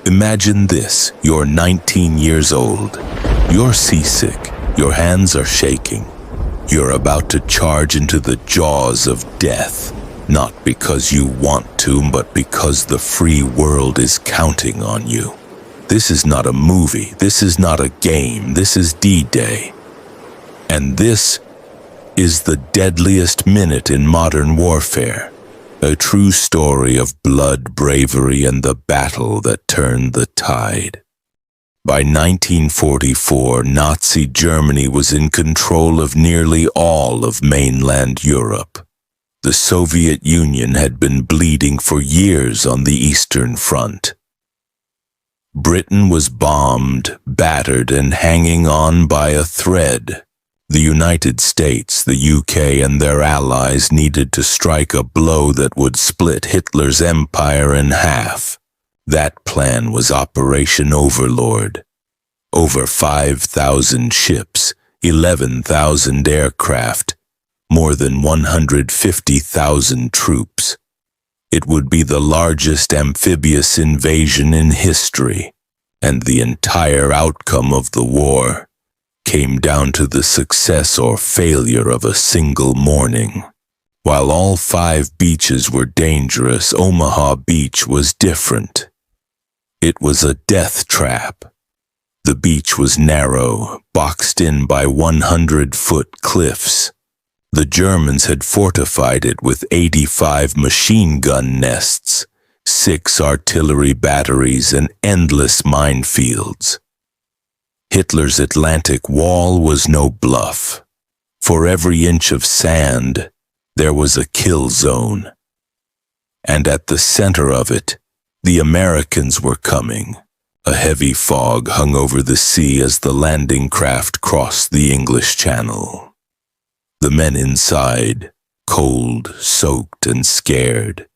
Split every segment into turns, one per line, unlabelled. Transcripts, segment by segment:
Imagine this, you're 19 years old. You're seasick, your hands are shaking. You're about to charge into the jaws of death, not because you want to, but because the free world is counting on you. This is not a movie, this is not a game, this is D-Day. And this is the deadliest minute in modern warfare. A true story of blood, bravery, and the battle that turned the tide. By 1944, Nazi Germany was in control of nearly all of mainland Europe. The Soviet Union had been bleeding for years on the Eastern Front. Britain was bombed, battered, and hanging on by a thread. The United States, the UK, and their allies needed to strike a blow that would split Hitler's empire in half. That plan was Operation Overlord. Over 5,000 ships, 11,000 aircraft, more than 150,000 troops. It would be the largest amphibious invasion in history, and the entire outcome of the war came down to the success or failure of a single morning. While all 5 beaches were dangerous, Omaha Beach was different. It was a death trap. The beach was narrow, boxed in by 100-foot cliffs. The Germans had fortified it with 85 machine gun nests, 6 artillery batteries, and endless minefields. Hitler's Atlantic Wall was no bluff. For every inch of sand, there was a kill zone. And at the center of it, the Americans were coming. A heavy fog hung over the sea as the landing craft crossed the English Channel. The men inside, cold, soaked, and scared,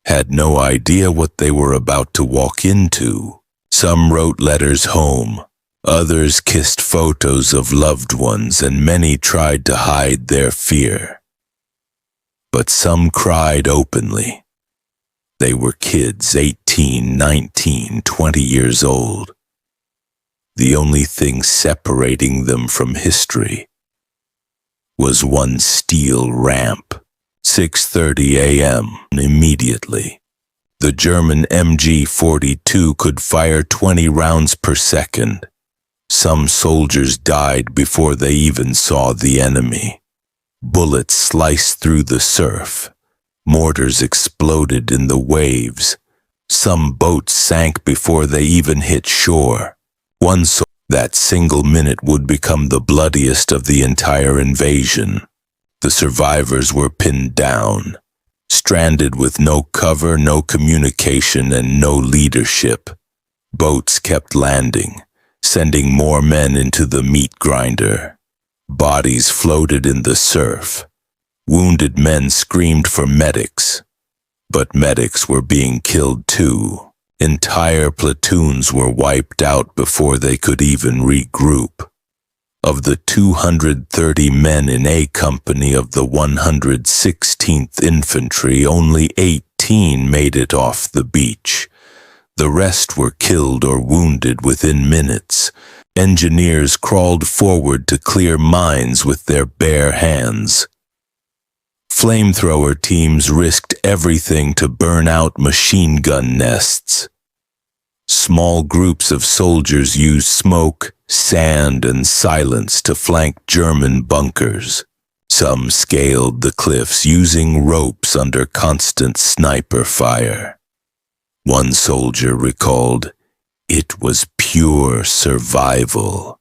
had no idea what they were about to walk into. Some wrote letters home. Others kissed photos of loved ones, and many tried to hide their fear. But some cried openly. They were kids, 18, 19, 20 years old. The only thing separating them from history was one steel ramp. 6:30 a.m. Immediately, the German MG-42 could fire 20 rounds per second. Some soldiers died before they even saw the enemy. Bullets sliced through the surf. Mortars exploded in the waves. Some boats sank before they even hit shore. That single minute would become the bloodiest of the entire invasion. The survivors were pinned down, stranded with no cover, no communication, and no leadership. Boats kept landing, sending more men into the meat grinder. Bodies floated in the surf. Wounded men screamed for medics, but medics were being killed too. Entire platoons were wiped out before they could even regroup. Of the 230 men in A Company of the 116th Infantry, only 18 made it off the beach. The rest were killed or wounded within minutes. Engineers crawled forward to clear mines with their bare hands. Flamethrower teams risked everything to burn out machine gun nests. Small groups of soldiers used smoke, sand, and silence to flank German bunkers. Some scaled the cliffs using ropes under constant sniper fire. One soldier recalled, "It was pure survival.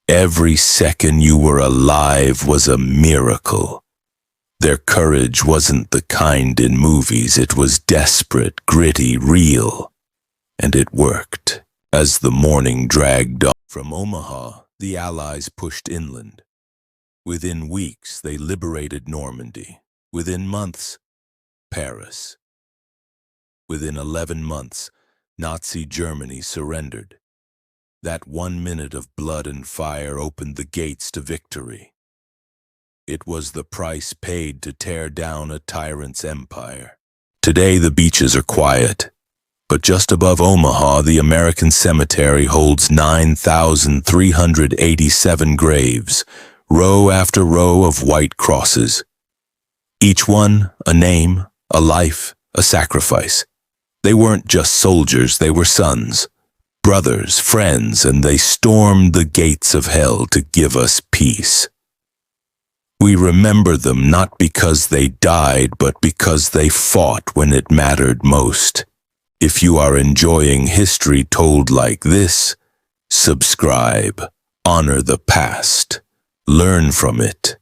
Every second you were alive was a miracle." Their courage wasn't the kind in movies. It was desperate, gritty, real. And it worked. As the morning dragged on from Omaha, the Allies pushed inland. Within weeks, they liberated Normandy. Within months, Paris. Within 11 months, Nazi Germany surrendered. That 1 minute of blood and fire opened the gates to victory. It was the price paid to tear down a tyrant's empire. Today, the beaches are quiet. but just above Omaha, the American cemetery holds 9,387 graves, row after row of white crosses. Each one a name, a life, a sacrifice. They weren't just soldiers, they were sons, brothers, friends, and they stormed the gates of hell to give us peace. We remember them not because they died, but because they fought when it mattered most. If you are enjoying history told like this, subscribe, honor the past, learn from it,